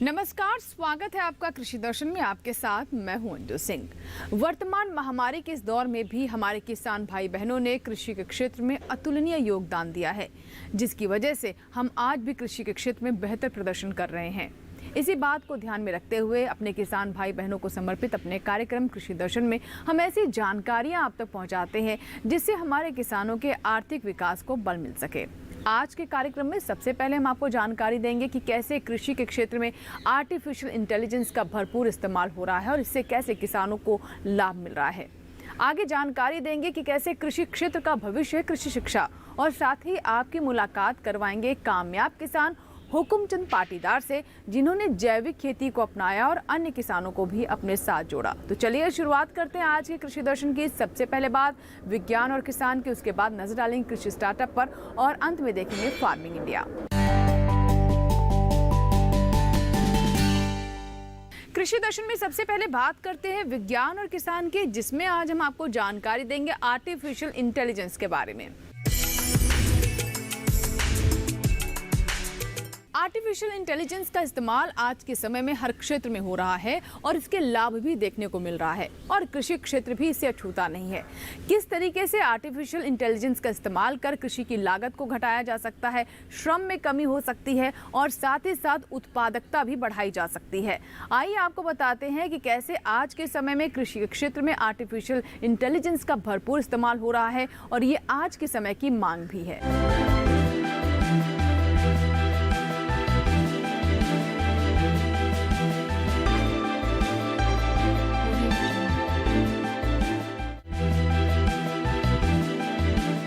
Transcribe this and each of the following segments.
नमस्कार, स्वागत है आपका कृषि दर्शन में। आपके साथ मैं हूं अंजू सिंह। वर्तमान महामारी के इस दौर में भी हमारे किसान भाई बहनों ने कृषि के क्षेत्र में अतुलनीय योगदान दिया है, जिसकी वजह से हम आज भी कृषि के क्षेत्र में बेहतर प्रदर्शन कर रहे हैं। इसी बात को ध्यान में रखते हुए अपने किसान भाई बहनों को समर्पित अपने कार्यक्रम कृषि दर्शन में हम ऐसी जानकारियां आप तक पहुंचाते हैं जिससे हमारे किसानों के आर्थिक विकास को बल मिल सके। आज के कार्यक्रम में सबसे पहले हम आपको जानकारी देंगे कि कैसे कृषि के क्षेत्र में आर्टिफिशियल इंटेलिजेंस का भरपूर इस्तेमाल हो रहा है और इससे कैसे किसानों को लाभ मिल रहा है। आगे जानकारी देंगे कि कैसे कृषि क्षेत्र का भविष्य है कृषि शिक्षा, और साथ ही आपकी मुलाकात करवाएंगे कामयाब किसान हुकुमचंद पाटीदार से, जिन्होंने जैविक खेती को अपनाया और अन्य किसानों को भी अपने साथ जोड़ा। तो चलिए शुरुआत करते हैं आज के कृषि दर्शन की। सबसे पहले बात विज्ञान और किसान की, उसके बाद नजर डालेंगे कृषि स्टार्टअप पर और अंत में देखेंगे फार्मिंग इंडिया। कृषि दर्शन में सबसे पहले बात करते हैं विज्ञान और किसान की, जिसमें आज हम आपको जानकारी देंगे आर्टिफिशियल इंटेलिजेंस के बारे में। आर्टिफिशियल इंटेलिजेंस का इस्तेमाल आज के समय में हर क्षेत्र में हो रहा है और इसके लाभ भी देखने को मिल रहा है, और कृषि क्षेत्र भी इससे अछूता नहीं है। किस तरीके से आर्टिफिशियल इंटेलिजेंस का इस्तेमाल कर कृषि की लागत को घटाया जा सकता है, श्रम में कमी हो सकती है और साथ ही साथ उत्पादकता भी बढ़ाई जा सकती है। आइए आपको बताते हैं कि कैसे आज के समय में कृषि क्षेत्र में आर्टिफिशियल इंटेलिजेंस का भरपूर इस्तेमाल हो रहा है और ये आज के समय की मांग भी है।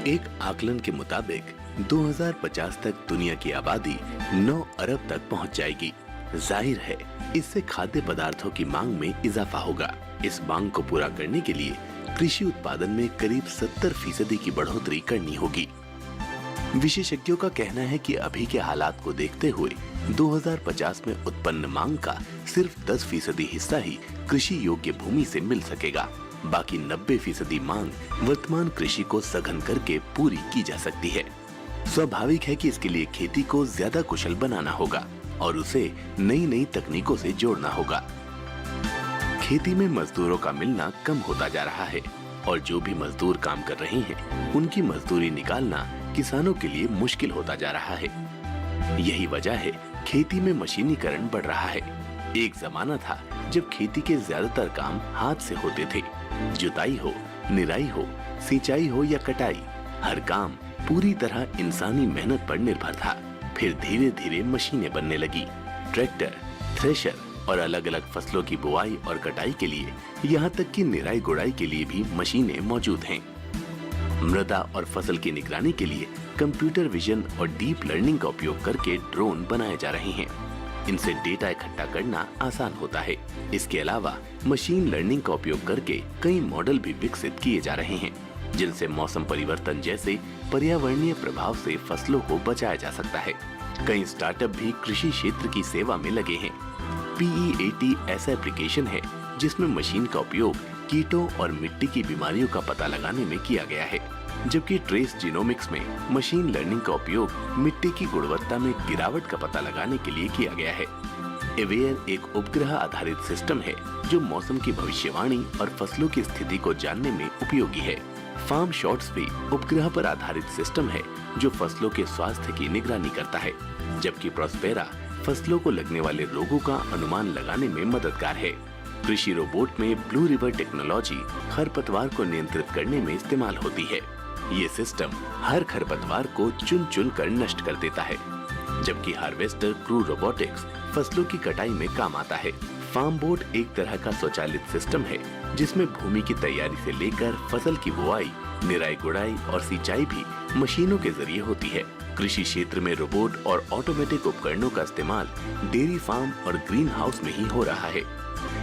एक आकलन के मुताबिक 2050 तक दुनिया की आबादी 9 अरब तक पहुंच जाएगी। जाहिर है इससे खाद्य पदार्थों की मांग में इजाफा होगा। इस मांग को पूरा करने के लिए कृषि उत्पादन में करीब 70% की बढ़ोतरी करनी होगी। विशेषज्ञों का कहना है कि अभी के हालात को देखते हुए 2050 में उत्पन्न मांग का सिर्फ 10% हिस्सा ही कृषि योग्य भूमि से मिल सकेगा। बाकी 90% मांग वर्तमान कृषि को सघन करके पूरी की जा सकती है। स्वाभाविक है कि इसके लिए खेती को ज्यादा कुशल बनाना होगा और उसे नई नई तकनीकों से जोड़ना होगा। खेती में मजदूरों का मिलना कम होता जा रहा है और जो भी मजदूर काम कर रहे हैं उनकी मजदूरी निकालना किसानों के लिए मुश्किल होता जा रहा है। यही वजह है खेती में मशीनीकरण बढ़ रहा है। एक जमाना था जब खेती के ज्यादातर काम हाथ से होते थे। जुताई हो, निराई हो, सिंचाई हो या कटाई, हर काम पूरी तरह इंसानी मेहनत पर निर्भर था। फिर धीरे धीरे मशीनें बनने लगी। ट्रैक्टर, थ्रेशर और अलग अलग फसलों की बुआई और कटाई के लिए, यहाँ तक कि निराई गुड़ाई के लिए भी मशीनें मौजूद हैं। मृदा और फसल की निगरानी के लिए कंप्यूटर विजन और डीप लर्निंग का उपयोग करके ड्रोन बनाए जा रहे हैं। इनसे डेटा इकट्ठा करना आसान होता है। इसके अलावा मशीन लर्निंग का उपयोग करके कई मॉडल भी विकसित किए जा रहे हैं, जिनसे मौसम परिवर्तन जैसे पर्यावरणीय प्रभाव से फसलों को बचाया जा सकता है। कई स्टार्टअप भी कृषि क्षेत्र की सेवा में लगे हैं। PEAT ऐसा एप्लीकेशन है जिसमें मशीन का उपयोग कीटों और मिट्टी की बीमारियों का पता लगाने में किया गया है, जबकि ट्रेस जीनोमिक्स में मशीन लर्निंग का उपयोग मिट्टी की गुणवत्ता में गिरावट का पता लगाने के लिए किया गया है। एवेयर एक उपग्रह आधारित सिस्टम है जो मौसम की भविष्यवाणी और फसलों की स्थिति को जानने में उपयोगी है। फार्म शॉट्स भी उपग्रह पर आधारित सिस्टम है जो फसलों के स्वास्थ्य की निगरानी करता है, जबकि प्रॉस्पेरा फसलों को लगने वाले रोगों का अनुमान लगाने में मददगार है। कृषि रोबोट में ब्लू रिवर टेक्नोलॉजी खरपतवार को नियंत्रित करने में इस्तेमाल होती है। ये सिस्टम हर खरपतवार को चुन चुन कर नष्ट कर देता है, जबकि हार्वेस्टर क्रू रोबोटिक्स फसलों की कटाई में काम आता है। फार्म बोट एक तरह का स्वचालित सिस्टम है जिसमें भूमि की तैयारी से लेकर फसल की बुआई, निराई गुड़ाई और सिंचाई भी मशीनों के जरिए होती है। कृषि क्षेत्र में रोबोट और ऑटोमेटिक उपकरणों का इस्तेमाल डेयरी फार्म और ग्रीन हाउस में ही हो रहा है।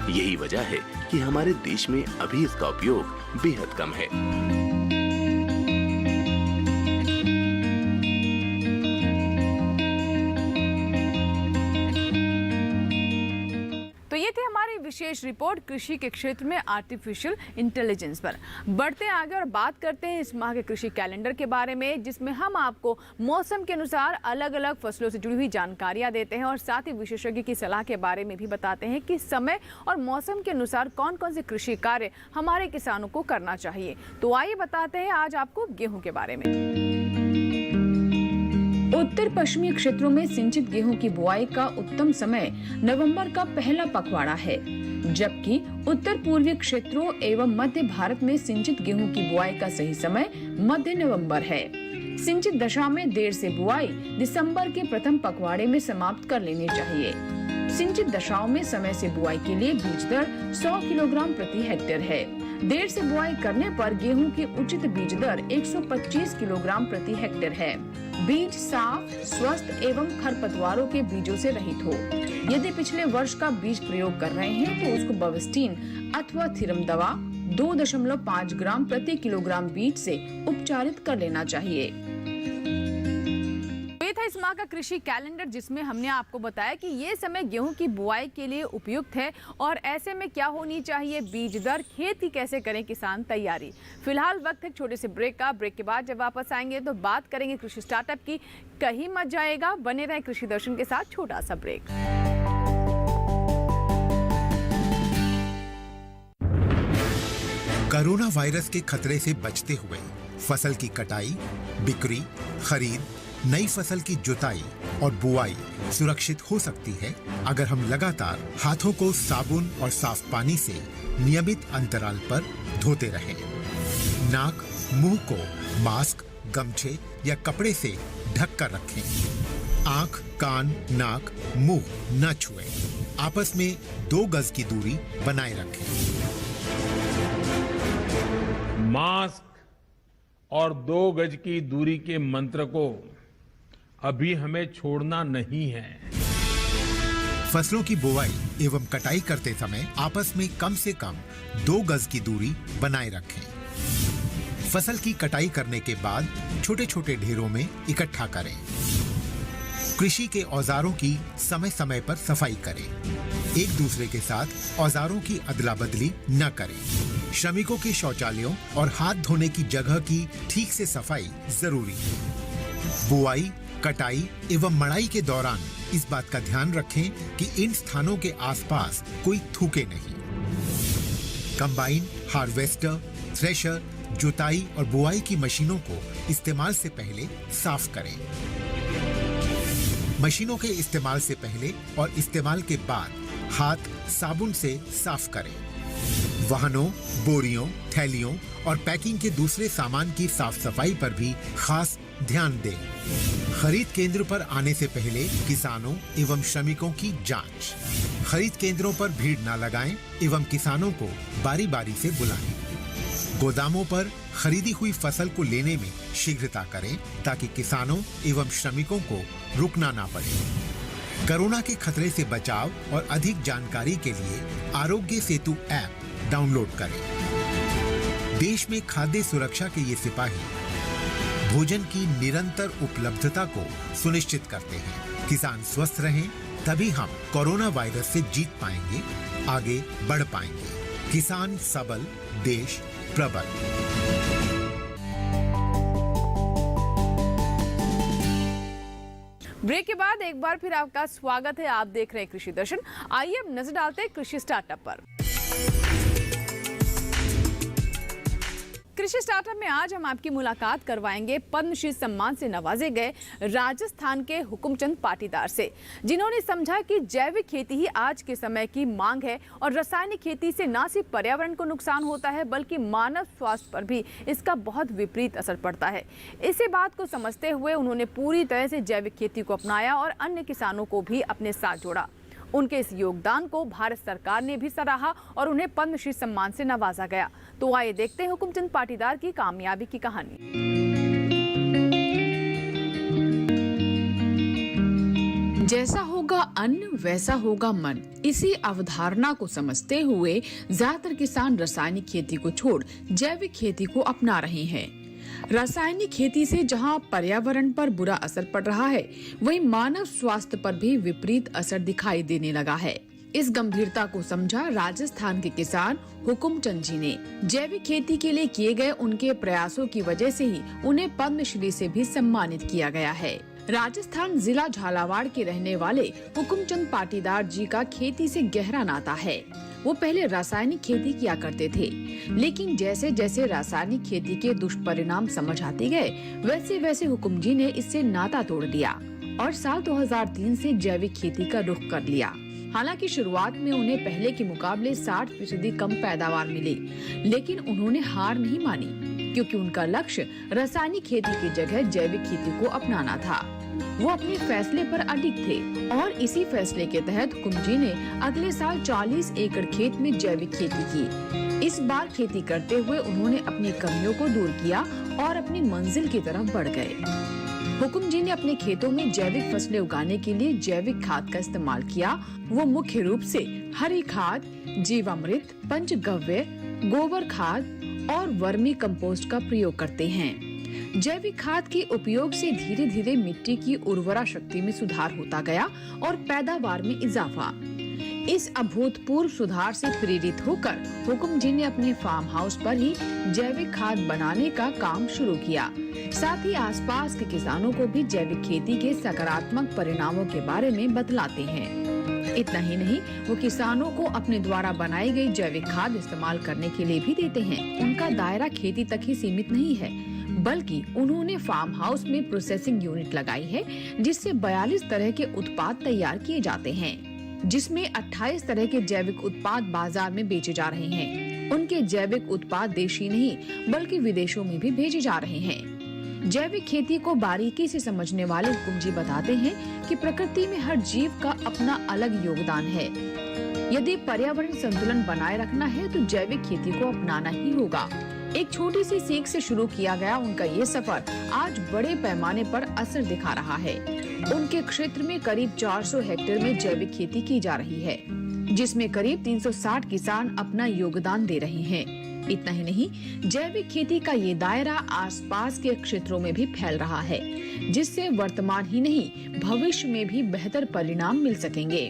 यही वजह है कि हमारे देश में अभी इसका उपयोग बेहद कम है। विशेष रिपोर्ट कृषि के क्षेत्र में आर्टिफिशियल इंटेलिजेंस पर। बढ़ते आगे और बात करते हैं इस माह के कृषि कैलेंडर के बारे में, जिसमें हम आपको मौसम के अनुसार अलग अलग फसलों से जुड़ी हुई जानकारियां देते हैं और साथ ही विशेषज्ञ की सलाह के बारे में भी बताते हैं कि समय और मौसम के अनुसार कौन कौन से कृषि कार्य हमारे किसानों को करना चाहिए। तो आइए बताते हैं आज आपको गेहूं के बारे में। उत्तर पश्चिमी क्षेत्रों में सिंचित गेहूं की बुआई का उत्तम समय नवंबर का पहला पखवाड़ा है, जबकि उत्तर पूर्वी क्षेत्रों एवं मध्य भारत में सिंचित गेहूं की बुआई का सही समय मध्य नवंबर है। सिंचित दशा में देर से बुआई दिसंबर के प्रथम पखवाड़े में समाप्त कर लेनी चाहिए। सिंचित दशाओं में समय से बुआई के लिए बीज दर 100 किलोग्राम प्रति हेक्टेयर है। देर से बुआई करने पर गेहूं की उचित बीज दर 125 किलोग्राम प्रति हेक्टेयर है। बीज साफ, स्वस्थ एवं खरपतवारों के बीजों से रहित हो। यदि पिछले वर्ष का बीज प्रयोग कर रहे हैं तो उसको बवस्टीन अथवा थिरम दवा 2.5 ग्राम प्रति किलोग्राम बीज से उपचारित कर लेना चाहिए। ये था इस माह का कृषि कैलेंडर, जिसमें हमने आपको बताया कि ये समय गेहूं की बुआई के लिए उपयुक्त है और ऐसे में क्या होनी चाहिए बीज दर, खेती कैसे करें किसान तैयारी। फिलहाल वक्त है छोटे से ब्रेक का। ब्रेक के बाद जब वापस आएंगे तो बात करेंगे कृषि स्टार्टअप की। कहीं मत जाएगा, बने रहे कृषि दर्शन के साथ। छोटा सा ब्रेक। कोरोना वायरस के खतरे से बचते हुए फसल की कटाई, बिक्री, खरीद, नई फसल की जुताई और बुआई सुरक्षित हो सकती है अगर हम लगातार हाथों को साबुन और साफ पानी से नियमित अंतराल पर धोते रहें। नाक, मुंह को मास्क, गमछे या कपड़े से ढक कर रखें। आंख, कान, नाक, मुंह न छुएं। आपस में 2 गज की दूरी बनाए रखें। मास्क और 2 गज की दूरी के मंत्र को अभी हमें छोड़ना नहीं है। फसलों की बुवाई एवं कटाई करते समय आपस में कम से कम 2 गज की दूरी बनाए रखें। फसल की कटाई करने के बाद छोटे छोटे ढेरों में इकट्ठा करें। कृषि के औजारों की समय समय पर सफाई करें। एक दूसरे के साथ औजारों की अदला बदली न करें। श्रमिकों के शौचालयों और हाथ धोने की जगह की ठीक से सफाई जरूरी है। बुआई, कटाई एवं मड़ाई के दौरान इस बात का ध्यान रखें कि इन स्थानों के आसपास कोई थूके नहीं। कंबाइन, हार्वेस्टर, थ्रेशर, जुताई और बुआई की मशीनों को इस्तेमाल से पहले साफ करें। मशीनों के इस्तेमाल से पहले और इस्तेमाल के बाद हाथ साबुन से साफ करें। वाहनों, बोरियों, थैलियों और पैकिंग के दूसरे सामान की साफ सफाई पर भी खास ध्यान दें। खरीद केंद्र पर आने से पहले किसानों एवं श्रमिकों की जांच। खरीद केंद्रों पर भीड़ न लगाएं एवं किसानों को बारी बारी से बुलाएं। गोदामों पर खरीदी हुई फसल को लेने में शीघ्रता करें ताकि किसानों एवं श्रमिकों को रुकना ना पड़े। कोरोना के खतरे से बचाव और अधिक जानकारी के लिए आरोग्य सेतु ऐप डाउनलोड करें। देश में खाद्य सुरक्षा के ये सिपाही भोजन की निरंतर उपलब्धता को सुनिश्चित करते हैं। किसान स्वस्थ रहें, तभी हम कोरोना वायरस से जीत पाएंगे, आगे बढ़ पाएंगे। किसान सबल, देश प्रबल। ब्रेक के बाद एक बार फिर आपका स्वागत है। आप देख रहे हैं कृषि दर्शन। आइए अब नजर डालते हैं कृषि स्टार्टअप पर। कृषि स्टार्टअप में आज हम आपकी मुलाकात करवाएंगे पद्मश्री सम्मान से नवाजे गए राजस्थान के हुकुमचंद पाटीदार से, जिन्होंने समझा कि जैविक खेती ही आज के समय की मांग है और रासायनिक खेती से न सिर्फ पर्यावरण को नुकसान होता है बल्कि मानव स्वास्थ्य पर भी इसका बहुत विपरीत असर पड़ता है। इसी बात को समझते हुए उन्होंने पूरी तरह से जैविक खेती को अपनाया और अन्य किसानों को भी अपने साथ जोड़ा। उनके इस योगदान को भारत सरकार ने भी सराहा और उन्हें पद्मश्री सम्मान से नवाजा गया। तो आइए देखते हैं हुकुमचंद पाटीदार की कामयाबी की कहानी। जैसा होगा अन्न वैसा होगा मन, इसी अवधारणा को समझते हुए ज्यादातर किसान रासायनिक खेती को छोड़ जैविक खेती को अपना रहे हैं। रासायनिक खेती से जहां पर्यावरण पर बुरा असर पड़ रहा है, वहीं मानव स्वास्थ्य पर भी विपरीत असर दिखाई देने लगा है। इस गंभीरता को समझा राजस्थान के किसान हुकुमचंद जी ने। जैविक खेती के लिए किए गए उनके प्रयासों की वजह से ही उन्हें पद्मश्री से भी सम्मानित किया गया है। राजस्थान जिला झालावाड़ के रहने वाले हुकुमचंद पाटीदार जी का खेती से गहरा नाता है। वो पहले रासायनिक खेती किया करते थे, लेकिन जैसे जैसे रासायनिक खेती के दुष्परिणाम समझ आते गए, वैसे वैसे हुकुम जी ने इससे नाता तोड़ दिया और साल 2003 से जैविक खेती का रुख कर लिया। हालांकि शुरुआत में उन्हें पहले के मुकाबले 60% कम पैदावार मिली, लेकिन उन्होंने हार नहीं मानी, क्योंकि उनका लक्ष्य रासायनिक खेती की जगह जैविक खेती को अपनाना था। वो अपने फैसले पर अडिग थे और इसी फैसले के तहत हुकुम जी ने अगले साल 40 एकड़ खेत में जैविक खेती की। इस बार खेती करते हुए उन्होंने अपनी कमियों को दूर किया और अपनी मंजिल की तरफ बढ़ गए। हुकुम जी ने अपने खेतों में जैविक फसलें उगाने के लिए जैविक खाद का इस्तेमाल किया। वो मुख्य रूप से हरी खाद, जीवामृत, पंचगव्य, गोबर खाद और वर्मी कंपोस्ट का प्रयोग करते हैं। जैविक खाद के उपयोग से धीरे धीरे मिट्टी की उर्वरा शक्ति में सुधार होता गया और पैदावार में इजाफा। इस अभूतपूर्व सुधार से प्रेरित होकर हुकुम जी ने अपने फार्म हाउस पर ही जैविक खाद बनाने का काम शुरू किया। साथ ही आसपास के किसानों को भी जैविक खेती के सकारात्मक परिणामों के बारे में बतलाते हैं। इतना ही नहीं, वो किसानों को अपने द्वारा बनाई गई जैविक खाद इस्तेमाल करने के लिए भी देते हैं। उनका दायरा खेती तक ही सीमित नहीं है, बल्कि उन्होंने फार्म हाउस में प्रोसेसिंग यूनिट लगाई है, जिससे 42 तरह के उत्पाद तैयार किए जाते हैं, जिसमें 28 तरह के जैविक उत्पाद बाजार में बेचे जा रहे हैं। उनके जैविक उत्पाद देशी नहीं, बल्कि विदेशों में भी भेजे जा रहे हैं। जैविक खेती को बारीकी से समझने वाले हुकुम जी बताते हैं कि प्रकृति में हर जीव का अपना अलग योगदान है। यदि पर्यावरण संतुलन बनाए रखना है तो जैविक खेती को अपनाना ही होगा। एक छोटी सी सीख से शुरू किया गया उनका ये सफर आज बड़े पैमाने पर असर दिखा रहा है। उनके क्षेत्र में करीब 400 हेक्टेयर में जैविक खेती की जा रही है, जिसमें करीब 360 किसान अपना योगदान दे रहे हैं। इतना ही नहीं, जैविक खेती का ये दायरा आसपास के क्षेत्रों में भी फैल रहा है, जिससे वर्तमान ही नहीं भविष्य में भी बेहतर परिणाम मिल सकेंगे।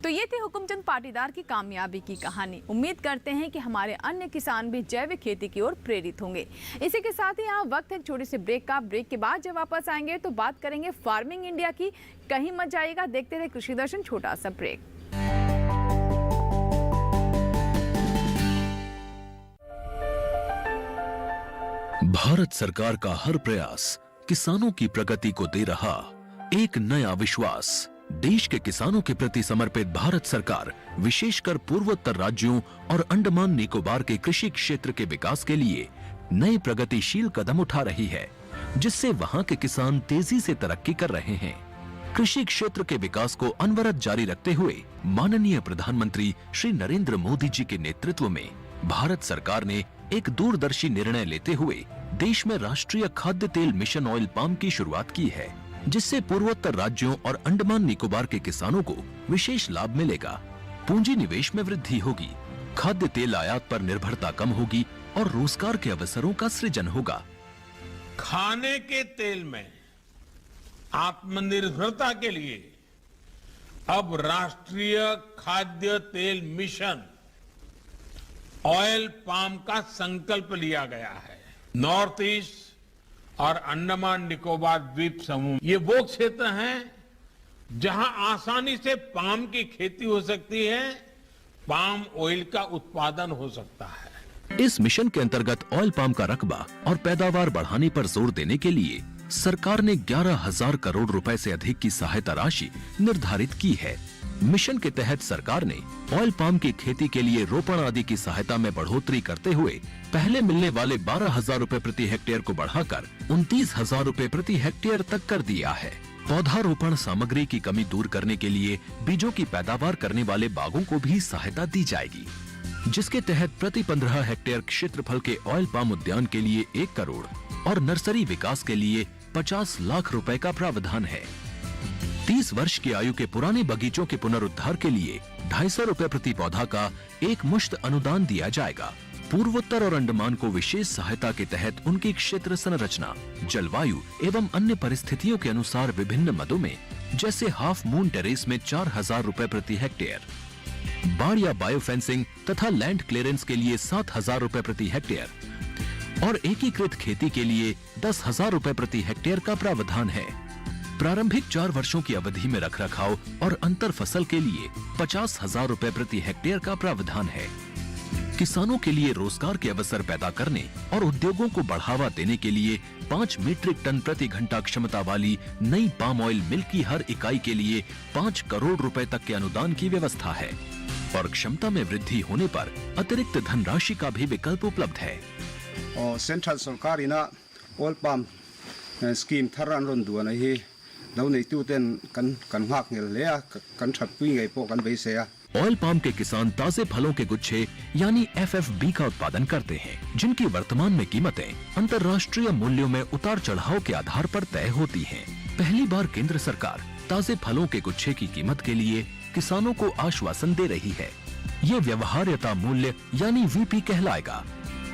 तो ये थी हुकुमचंद पाटीदार की कामयाबी की कहानी। उम्मीद करते हैं कि हमारे अन्य किसान भी जैविक खेती की ओर प्रेरित होंगे। इसी के साथ ही यहाँ वक्त है एक छोटे से ब्रेक का। ब्रेक के बाद जब वापस आएंगे तो बात करेंगे फार्मिंग इंडिया की। कहीं मत जाइएगा, देखते रहे कृषि दर्शन। छोटा सा ब्रेक। भारत सरकार का हर प्रयास किसानों की प्रगति को दे रहा एक नया विश्वास। देश के किसानों के प्रति समर्पित भारत सरकार विशेषकर पूर्वोत्तर राज्यों और अंडमान निकोबार के कृषि क्षेत्र के विकास के लिए नए प्रगतिशील कदम उठा रही है, जिससे वहां के किसान तेजी से तरक्की कर रहे हैं। कृषि क्षेत्र के विकास को अनवरत जारी रखते हुए माननीय प्रधानमंत्री श्री नरेंद्र मोदी जी के नेतृत्व में भारत सरकार ने एक दूरदर्शी निर्णय लेते हुए देश में राष्ट्रीय खाद्य तेल मिशन ऑयल पाम की शुरुआत की है, जिससे पूर्वोत्तर राज्यों और अंडमान निकोबार के किसानों को विशेष लाभ मिलेगा। पूंजी निवेश में वृद्धि होगी, खाद्य तेल आयात पर निर्भरता कम होगी और रोजगार के अवसरों का सृजन होगा। खाने के तेल में आत्मनिर्भरता के लिए अब राष्ट्रीय खाद्य तेल मिशन ऑयल पाम का संकल्प लिया गया है। नॉर्थ ईस्ट और अंडमान निकोबार द्वीप समूह ये वो क्षेत्र हैं जहां आसानी से पाम की खेती हो सकती है, पाम ऑयल का उत्पादन हो सकता है। इस मिशन के अंतर्गत ऑयल पाम का रकबा और पैदावार बढ़ाने पर जोर देने के लिए सरकार ने 11,000 करोड़ रुपए से अधिक की सहायता राशि निर्धारित की है। मिशन के तहत सरकार ने ऑयल पाम की खेती के लिए रोपण आदि की सहायता में बढ़ोतरी करते हुए पहले मिलने वाले 12,000 रुपए प्रति हेक्टेयर को बढ़ाकर 29,000 रुपए प्रति हेक्टेयर तक कर दिया है। पौधारोपण सामग्री की कमी दूर करने के लिए बीजों की पैदावार करने वाले बागों को भी सहायता दी जाएगी, जिसके तहत प्रति 15 हेक्टेयर क्षेत्रफल के ऑयल पाम उद्यान के लिए 1 करोड़ और नर्सरी विकास के लिए 50 लाख रुपए का प्रावधान है। 30 वर्ष की आयु के पुराने बगीचों के पुनरुद्धार के लिए 250 रुपए प्रति पौधा का एक मुश्त अनुदान दिया जाएगा। पूर्वोत्तर और अंडमान को विशेष सहायता के तहत उनकी क्षेत्र संरचना, जलवायु एवं अन्य परिस्थितियों के अनुसार विभिन्न मदों में, जैसे हाफ मून टेरेस में 4,000 रुपए प्रति हेक्टेयर, बाढ़ या बायोफेंसिंग तथा लैंड क्लियरेंस के लिए 7,000 रुपए प्रति हेक्टेयर और एकीकृत खेती के लिए 10,000 रुपए प्रति हेक्टेयर का प्रावधान है। प्रारंभिक 4 वर्षों की अवधि में रखरखाव और अंतर फसल के लिए 50,000 रुपए प्रति हेक्टेयर का प्रावधान है। किसानों के लिए रोजगार के अवसर पैदा करने और उद्योगों को बढ़ावा देने के लिए 5 मीट्रिक टन प्रति घंटा क्षमता वाली नई पाम ऑयल मिल की हर इकाई के लिए 5 करोड़ रुपए तक के अनुदान की व्यवस्था है और क्षमता में वृद्धि होने पर अतिरिक्त धनराशि का भी विकल्प उपलब्ध है। सेंट्रल सरकार इना ऑयल पाम स्कीम थरान रोंदुआ नहीं दौने तुतेन कन हाक ले कन छपुई गई पो कन बेसे ऑयल पाम के किसान ताजे फलों के गुच्छे यानी FFB का उत्पादन करते हैं, जिनकी वर्तमान में कीमतें अंतर्राष्ट्रीय मूल्यों में उतार चढ़ाव के आधार पर तय होती हैं। पहली बार केंद्र सरकार ताजे फलों के गुच्छे की कीमत के लिए किसानों को आश्वासन दे रही है। ये व्यवहार्यता मूल्य यानी VP कहलाएगा,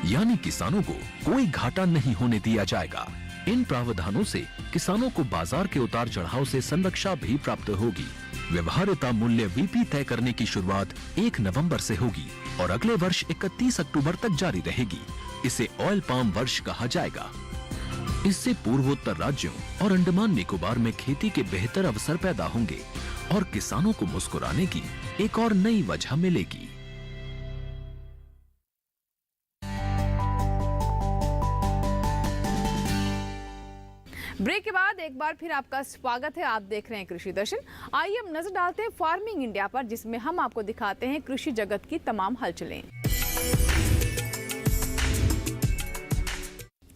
यानी किसानों को कोई घाटा नहीं होने दिया जाएगा। इन प्रावधानों से किसानों को बाजार के उतार चढ़ाव से संरक्षा भी प्राप्त होगी। व्यवहार्यता मूल्य VP तय करने की शुरुआत 1 नवंबर से होगी और अगले वर्ष 31 अक्टूबर तक जारी रहेगी। इसे ऑयल पाम वर्ष कहा जाएगा। इससे पूर्वोत्तर राज्यों और अंडमान निकोबार में खेती के बेहतर अवसर पैदा होंगे और किसानों को मुस्कुराने की एक और नई वजह मिलेगी। ब्रेक के बाद एक बार फिर आपका स्वागत है। आप देख रहे हैं कृषि दर्शन। आइए हम नजर डालते हैं फार्मिंग इंडिया पर, जिसमें हम आपको दिखाते हैं कृषि जगत की तमाम हलचलें।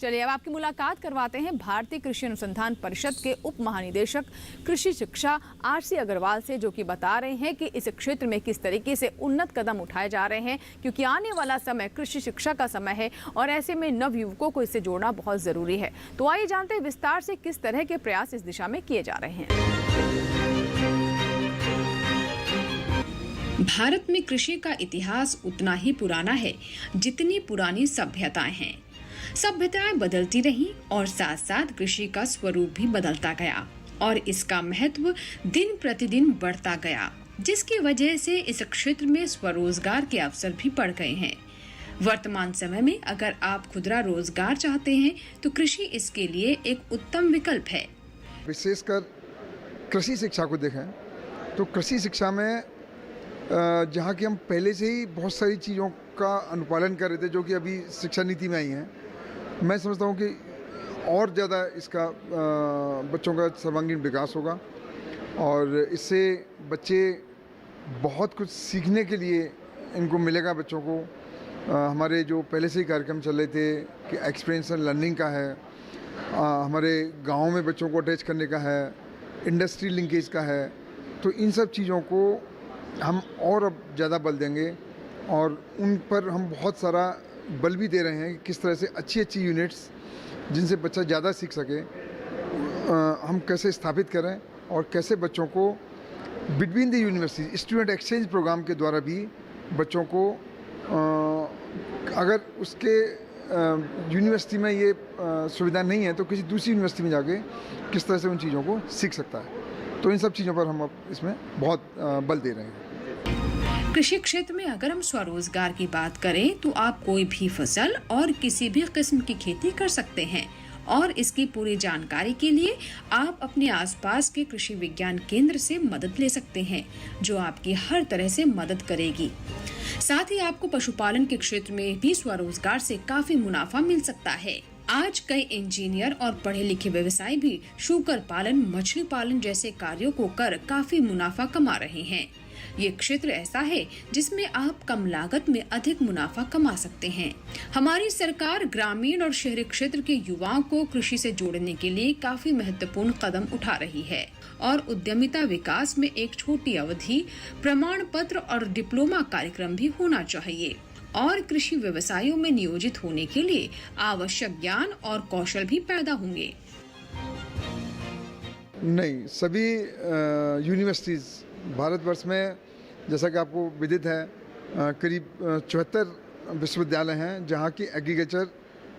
चलिए अब आपकी मुलाकात करवाते हैं भारतीय कृषि अनुसंधान परिषद के उप महानिदेशक कृषि शिक्षा RC अग्रवाल से, जो कि बता रहे हैं कि इस क्षेत्र में किस तरीके से उन्नत कदम उठाए जा रहे हैं, क्योंकि आने वाला समय कृषि शिक्षा का समय है और ऐसे में नवयुवकों को इससे जोड़ना बहुत जरूरी है। तो आइए जानते हैं विस्तार से किस तरह के प्रयास इस दिशा में किए जा रहे हैं। भारत में कृषि का इतिहास उतना ही पुराना है जितनी पुरानी सभ्यताएं हैं। सभ्यताएं बदलती रहीं और साथ साथ कृषि का स्वरूप भी बदलता गया और इसका महत्व दिन प्रतिदिन बढ़ता गया, जिसकी वजह से इस क्षेत्र में स्वरोजगार के अवसर भी बढ़ गए हैं। वर्तमान समय में अगर आप खुदरा रोजगार चाहते हैं तो कृषि इसके लिए एक उत्तम विकल्प है। विशेषकर कृषि शिक्षा को देखें तो कृषि शिक्षा में जहाँ की हम पहले से ही बहुत सारी चीज़ों का अनुपालन कर रहे थे जो कि अभी शिक्षा नीति में आई हैं, मैं समझता हूँ कि और ज़्यादा इसका बच्चों का सर्वांगीण विकास होगा और इससे बच्चे बहुत कुछ सीखने के लिए इनको मिलेगा। बच्चों को हमारे जो पहले से ही कार्यक्रम चल रहे थे कि एक्सपीरियंशियल लर्निंग का है, हमारे गाँव में बच्चों को अटैच करने का है, इंडस्ट्री लिंकेज का है, तो इन सब चीज़ों को हम और अब ज़्यादा बल देंगे और उन पर हम बहुत सारा बल भी दे रहे हैं कि किस तरह से अच्छी अच्छी यूनिट्स जिनसे बच्चा ज़्यादा सीख सके हम कैसे स्थापित करें और कैसे बच्चों को between the university student exchange programme के द्वारा भी बच्चों को अगर उसके यूनिवर्सिटी में ये सुविधा नहीं है तो किसी दूसरी यूनिवर्सिटी में जाके किस तरह से उन चीज़ों को सीख सकता है। तो इन सब चीज़ों पर हम अब इसमें बहुत बल दे रहे हैं। कृषि क्षेत्र में अगर हम स्वरोजगार की बात करें तो आप कोई भी फसल और किसी भी किस्म की खेती कर सकते हैं और इसकी पूरी जानकारी के लिए आप अपने आसपास के कृषि विज्ञान केंद्र से मदद ले सकते हैं, जो आपकी हर तरह से मदद करेगी। साथ ही आपको पशुपालन के क्षेत्र में भी स्वरोजगार से काफी मुनाफा मिल सकता है। आज कई इंजीनियर और पढ़े लिखे व्यवसायी भी शूकर पालन, मछली पालन जैसे कार्यों को कर काफी मुनाफा कमा रहे हैं। ये क्षेत्र ऐसा है जिसमें आप कम लागत में अधिक मुनाफा कमा सकते हैं। हमारी सरकार ग्रामीण और शहरी क्षेत्र के युवाओं को कृषि से जोड़ने के लिए काफी महत्वपूर्ण कदम उठा रही है और उद्यमिता विकास में एक छोटी अवधि प्रमाण पत्र और डिप्लोमा कार्यक्रम भी होना चाहिए और कृषि व्यवसायों में नियोजित होने के लिए आवश्यक ज्ञान और कौशल भी पैदा होंगे। नहीं, सभी यूनिवर्सिटीज़ भारतवर्ष में जैसा कि आपको विदित है करीब 74 विश्वविद्यालय हैं जहाँ की एग्रीकल्चर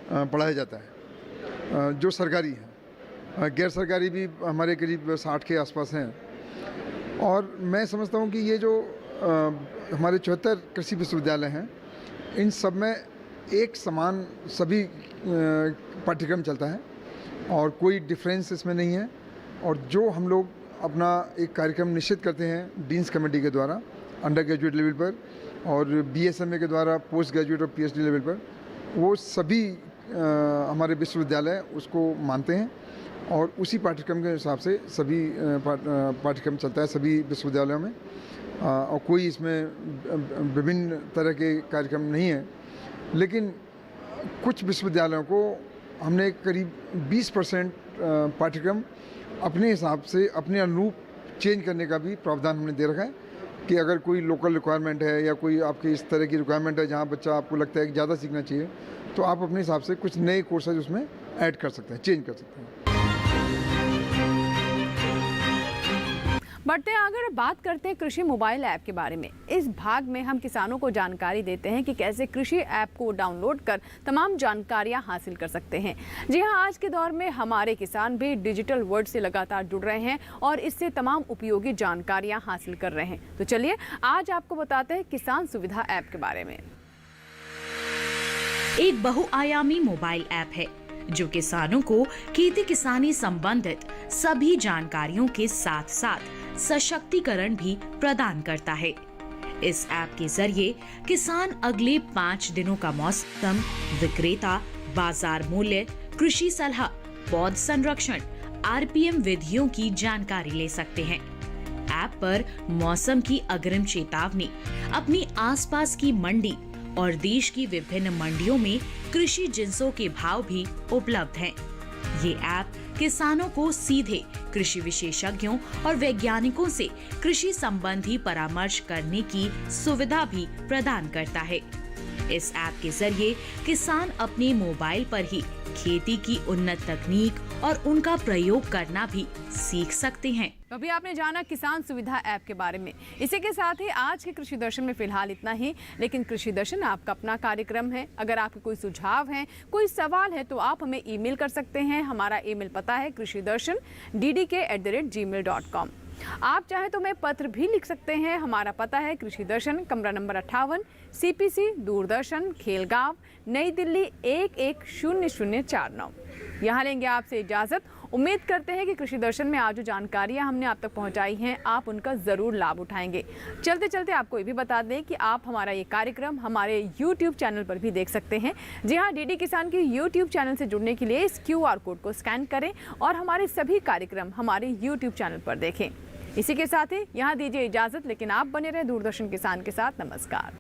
पढ़ाया जाता है, जो सरकारी हैं। गैर सरकारी भी हमारे करीब 60 के आसपास हैं। और मैं समझता हूँ कि ये जो हमारे 74 कृषि विश्वविद्यालय हैं, इन सब में एक समान सभी पाठ्यक्रम चलता है और कोई डिफरेंस इसमें नहीं है। और जो हम लोग अपना एक कार्यक्रम निश्चित करते हैं डीन्स कमेटी के द्वारा अंडर ग्रेजुएट लेवल पर और BSMA के द्वारा पोस्ट ग्रेजुएट और PhD लेवल पर, वो सभी हमारे विश्वविद्यालय उसको मानते हैं और उसी पाठ्यक्रम के हिसाब से सभी पाठ्यक्रम चलता है सभी विश्वविद्यालयों में। और कोई इसमें विभिन्न तरह के कार्यक्रम नहीं है। लेकिन कुछ विश्वविद्यालयों को हमने करीब 20% पाठ्यक्रम अपने हिसाब से अपने अनुरूप चेंज करने का भी प्रावधान हमने दे रखा है कि अगर कोई लोकल रिक्वायरमेंट है या कोई आपकी इस तरह की रिक्वायरमेंट है जहाँ बच्चा आपको लगता है कि ज़्यादा सीखना चाहिए, तो आप अपने हिसाब से कुछ नए कोर्सेज उसमें ऐड कर सकते हैं, चेंज कर सकते हैं। बढ़ते हैं आगे, बात करते हैं कृषि मोबाइल ऐप के बारे में। इस भाग में हम किसानों को जानकारी देते हैं कि कैसे कृषि ऐप को डाउनलोड कर तमाम जानकारियां हासिल कर सकते हैं। जी हां, आज के दौर में हमारे किसान भी डिजिटल वर्ल्ड से लगातार जुड़ रहे हैं और इससे तमाम उपयोगी जानकारियां हासिल कर रहे हैं। तो चलिए आज आपको बताते हैं किसान सुविधा ऐप के बारे में। एक बहुआयामी मोबाइल ऐप है जो किसानों को खेती किसानी संबंधित सभी जानकारियों के साथ साथ सशक्तिकरण भी प्रदान करता है। इस ऐप के जरिए किसान अगले 5 दिनों का मौसम, विक्रेता, बाजार मूल्य, कृषि सलाह, पौध संरक्षण, RPM विधियों की जानकारी ले सकते हैं। ऐप पर मौसम की अग्रिम चेतावनी, अपनी आसपास की मंडी और देश की विभिन्न मंडियों में कृषि जिंसों के भाव भी उपलब्ध हैं। ये ऐप किसानों को सीधे कृषि विशेषज्ञों और वैज्ञानिकों से कृषि संबंधी परामर्श करने की सुविधा भी प्रदान करता है। इस ऐप के जरिए किसान अपने मोबाइल पर ही खेती की उन्नत तकनीक और उनका प्रयोग करना भी सीख सकते हैं। तो अभी आपने जाना किसान सुविधा ऐप के बारे में। इसी के साथ ही आज के कृषि दर्शन में फिलहाल इतना ही। लेकिन कृषि दर्शन आपका अपना कार्यक्रम है। अगर आपके कोई सुझाव है, कोई सवाल है, तो आप हमें ईमेल कर सकते हैं। हमारा ईमेल पता है krishidarshan@gmail.com। आप चाहे तो मैं पत्र भी लिख सकते हैं। हमारा पता है कृषि दर्शन, कमरा नंबर 58, CPC, दूरदर्शन, खेलगांव, नई दिल्ली 110049। यहाँ लेंगे आपसे इजाजत। उम्मीद करते हैं कि कृषि दर्शन में आज जो जानकारियाँ हमने आप तक पहुँचाई हैं, आप उनका ज़रूर लाभ उठाएंगे। चलते चलते आपको ये भी बता दें कि आप हमारा ये कार्यक्रम हमारे YouTube चैनल पर भी देख सकते हैं। जी हाँ, DD किसान के YouTube चैनल से जुड़ने के लिए इस QR कोड को स्कैन करें और हमारे सभी कार्यक्रम हमारे YouTube चैनल पर देखें। इसी के साथ ही यहाँ दीजिए इजाजत, लेकिन आप बने रहे दूरदर्शन किसान के साथ। नमस्कार।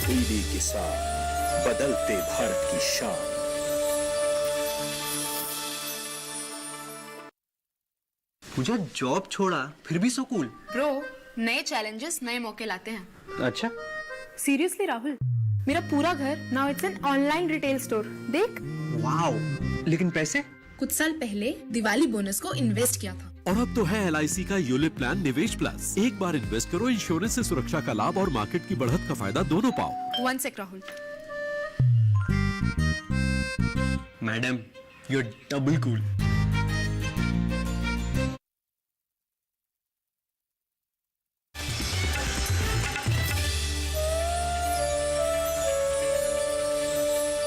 DD किसान, बदलते भारत की शान। मुझे जॉब छोड़ा फिर भी सो कूल। ब्रो, नए चैलेंजेस नए मौके लाते हैं। अच्छा, सीरियसली राहुल, मेरा पूरा घर now it's an online retail store. देख। वाओ, लेकिन पैसे? कुछ साल पहले दिवाली बोनस को इन्वेस्ट किया था। और अब तो है LIC का यूलिप प्लान निवेश प्लस। एक बार इन्वेस्ट करो, इंश्योरेंस से सुरक्षा का लाभ और मार्केट की बढ़त का फायदा दोनों पाओ। One sec Rahul. Madam, you are double cool.